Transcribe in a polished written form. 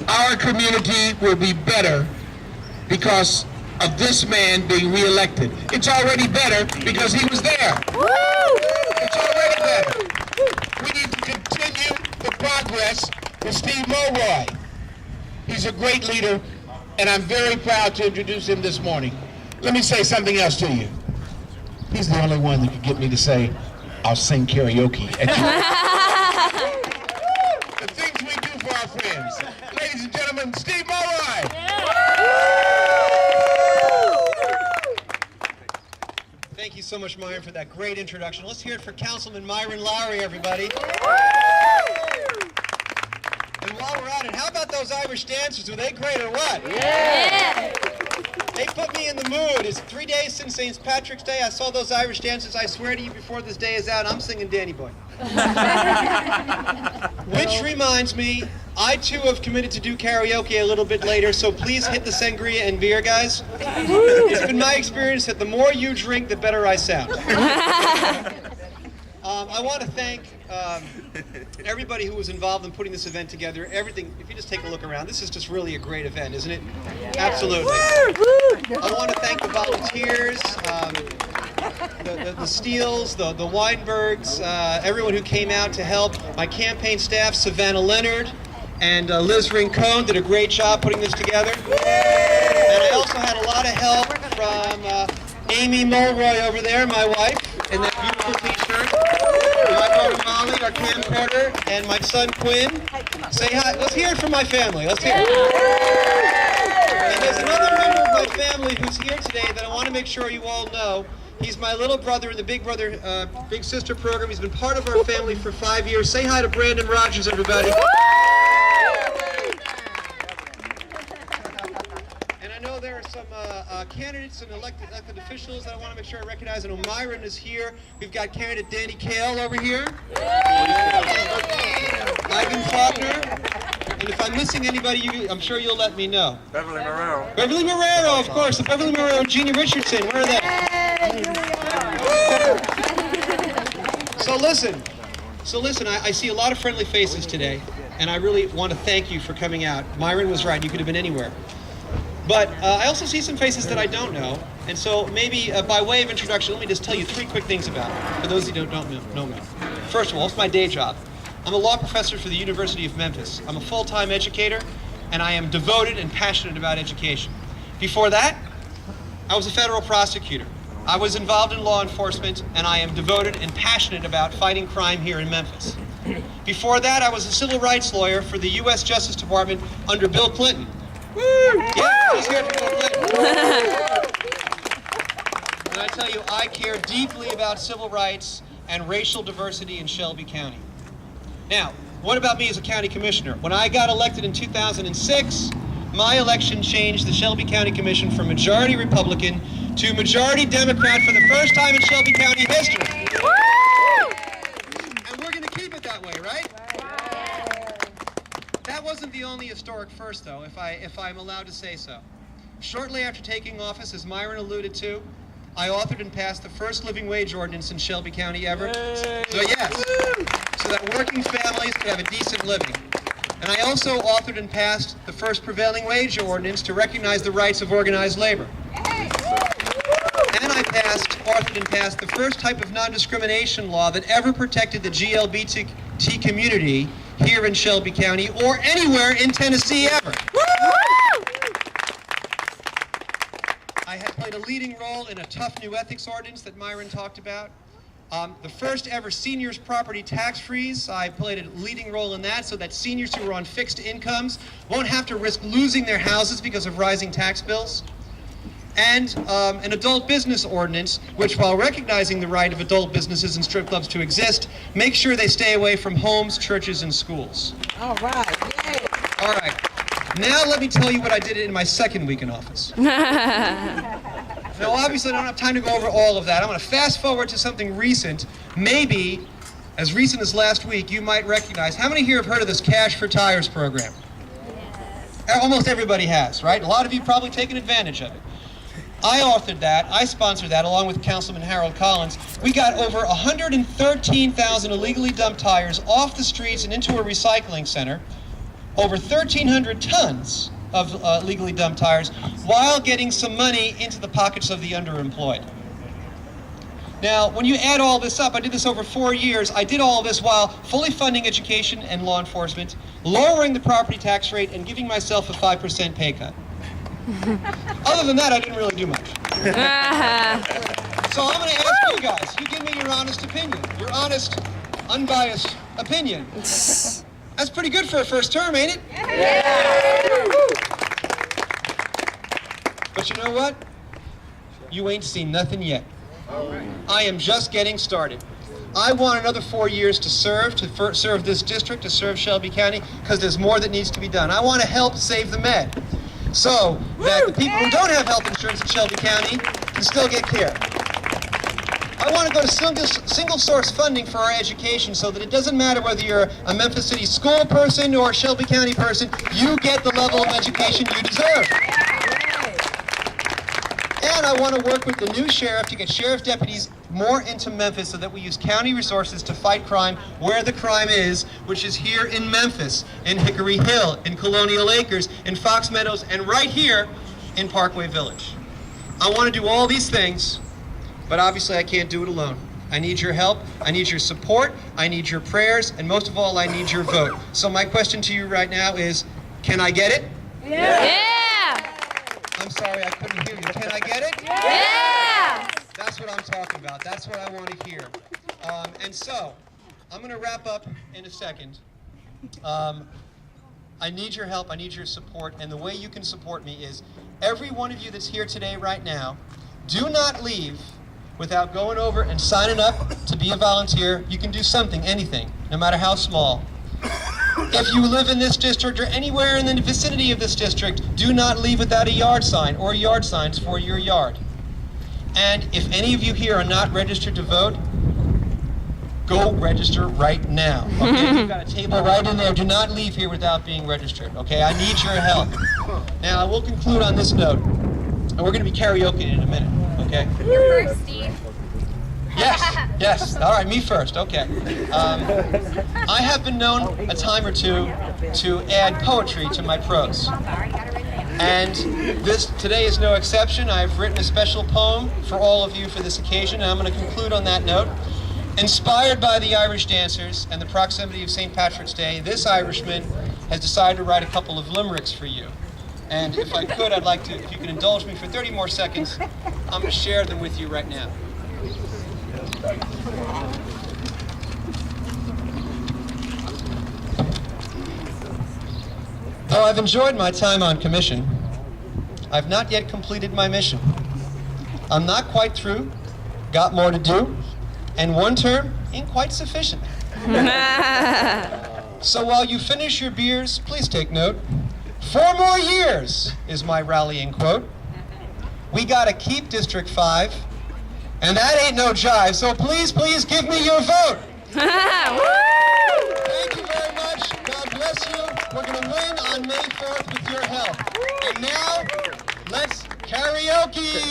our community will be better because of this man being reelected. It's already better because he was there. It's already better. We need to continue the progress with Steve Mulroy. He's a great leader, and I'm very proud to introduce him this morning. Let me say something else to you. He's the only one that could get me to say, I'll sing karaoke at you. The things we do for our friends. Ladies and gentlemen, Steve Mulroy. Thank you so much, Myron, for that great introduction. Let's hear it for Councilman Myron Lowry, everybody. And while we're at it, how about those Irish dancers? Were they great or what? Yeah! They put me in the mood. It's 3 days since St. Patrick's Day. I saw those Irish dancers. I swear to you, before this day is out, I'm singing Danny Boy. Which reminds me, I too have committed to do karaoke a little bit later, so please hit the sangria and beer, guys. It's been my experience that the more you drink, the better I sound. I want to thank everybody who was involved in putting this event together. Everything, if you just take a look around, this is just really a great event, isn't it? Yeah. Absolutely. I want to thank the volunteers, the Steels, the Weinbergs, everyone who came out to help. My campaign staff, Savannah Leonard and Liz Rincon, did a great job putting this together. And I also had a lot of help from Amy Mulroy over there, my wife, in that beautiful t-shirt. My daughter Molly, our camcorder, and my son Quinn. Say hi. Let's hear it from my family. Let's hear it. And there's another member of my family who's here today that I want to make sure you all know. He's my little brother in the Big Brother, Big Sister program. He's been part of our family for 5 years. Say hi to Brandon Rogers, everybody. There are some candidates and elected officials that I want to make sure I recognize. I know Myron is here. We've got candidate Danny Kale over here. Ivan Faulkner. And if I'm missing anybody, I'm sure you'll let me know. Beverly Marrero. Beverly Marrero, of course. The Beverly Marrero and Jeannie Richardson. Where are they? So listen, I see a lot of friendly faces today, and I really want to thank you for coming out. Myron was right. You could have been anywhere. But I also see some faces that I don't know, and so maybe by way of introduction, let me just tell you 3 quick things about it, for those who don't know me. First of all, it's my day job. I'm a law professor for the University of Memphis. I'm a full-time educator, and I am devoted and passionate about education. Before that, I was a federal prosecutor. I was involved in law enforcement, and I am devoted and passionate about fighting crime here in Memphis. Before that, I was a civil rights lawyer for the U.S. Justice Department under Bill Clinton. Woo! Yeah, let's hear it for Bill Clinton. And I tell you, I care deeply about civil rights and racial diversity in Shelby County. Now, what about me as a county commissioner? When I got elected in 2006, my election changed the Shelby County Commission from majority Republican to majority Democrat for the first time in Shelby County history. And we're going to keep it that way, right? That wasn't the only historic first, though, if I'm allowed to say so. Shortly after taking office, as Myron alluded to, I authored and passed the first living wage ordinance in Shelby County ever. So yes, so that working families could have a decent living. And I also authored and passed the first prevailing wage ordinance to recognize the rights of organized labor. And I authored and passed the first type of non-discrimination law that ever protected the GLBT community here in Shelby County or anywhere in Tennessee ever. I had played a leading role in a tough new ethics ordinance that Myron talked about. The first ever seniors property tax freeze, I played a leading role in that so that seniors who are on fixed incomes won't have to risk losing their houses because of rising tax bills. And an adult business ordinance, which while recognizing the right of adult businesses and strip clubs to exist, make sure they stay away from homes, churches, and schools. All right. Yay. All right. Now let me tell you what I did in my second week in office. Now, obviously, I don't have time to go over all of that. I'm going to fast forward to something recent. Maybe, as recent as last week, you might recognize. How many here have heard of this Cash for Tires program? Yes. Almost everybody has, right? A lot of you probably taken advantage of it. I authored that. I sponsored that, along with Councilman Harold Collins. We got over 113,000 illegally dumped tires off the streets and into a recycling center. over 1,300 tons of legally dumped tires while getting some money into the pockets of the underemployed. Now, when you add all this up, I did this over 4 years. I did all this while fully funding education and law enforcement, lowering the property tax rate, and giving myself a 5% pay cut. Other than that, I didn't really do much. So I'm going to ask you guys, you give me your honest opinion, your honest, unbiased opinion. That's pretty good for a first term, ain't it? Yeah. But you know what? You ain't seen nothing yet. I am just getting started. I want another 4 years to serve this district, to serve Shelby County, because there's more that needs to be done. I want to help save the med, so that the people who don't have health insurance in Shelby County can still get care. I want to go to single source funding for our education, so that it doesn't matter whether you're a Memphis City school person or a Shelby County person, you get the level of education you deserve. And I want to work with the new sheriff to get sheriff deputies more into Memphis so that we use county resources to fight crime where the crime is, which is here in Memphis, in Hickory Hill, in Colonial Acres, in Fox Meadows, and right here in Parkway Village. I want to do all these things, but obviously I can't do it alone. I need your help, I need your support, I need your prayers, and most of all, I need your vote. So my question to you right now is, can I get it? Yeah. I'm sorry, I couldn't hear you. Can I get it? Yeah. That's what I'm talking about. That's what I want to hear. And so, I'm going to wrap up in a second. I need your help. I need your support. And the way you can support me is every one of you that's here today right now, do not leave without going over and signing up to be a volunteer. You can do something, anything, no matter how small. If you live in this district or anywhere in the vicinity of this district, do not leave without a yard sign or yard signs for your yard. And if any of you here are not registered to vote, go register right now. Okay, you've got a table right in there. Do not leave here without being registered. Okay, I need your help. Now, I will conclude on this note, and we're going to be karaokeing in a minute. Okay. You're first, Steve. Yes. All right, me first. Okay. I have been known a time or two to add poetry to my prose. And today is no exception. I've written a special poem for all of you for this occasion, and I'm going to conclude on that note. Inspired by the Irish dancers and the proximity of St. Patrick's Day, this Irishman has decided to write a couple of limericks for you. And if I could, I'd like to, if you could indulge me for 30 more seconds, I'm going to share them with you right now. Oh, I've enjoyed my time on commission. I've not yet completed my mission. I'm not quite through, got more to do, and one term ain't quite sufficient. So while you finish your beers, please take note. 4 more years is my rallying quote. We gotta keep District 5, and that ain't no jive, so please, please give me your vote. Thank you very much. God bless you. We're going to win on May 4th with your help. And now, let's karaoke.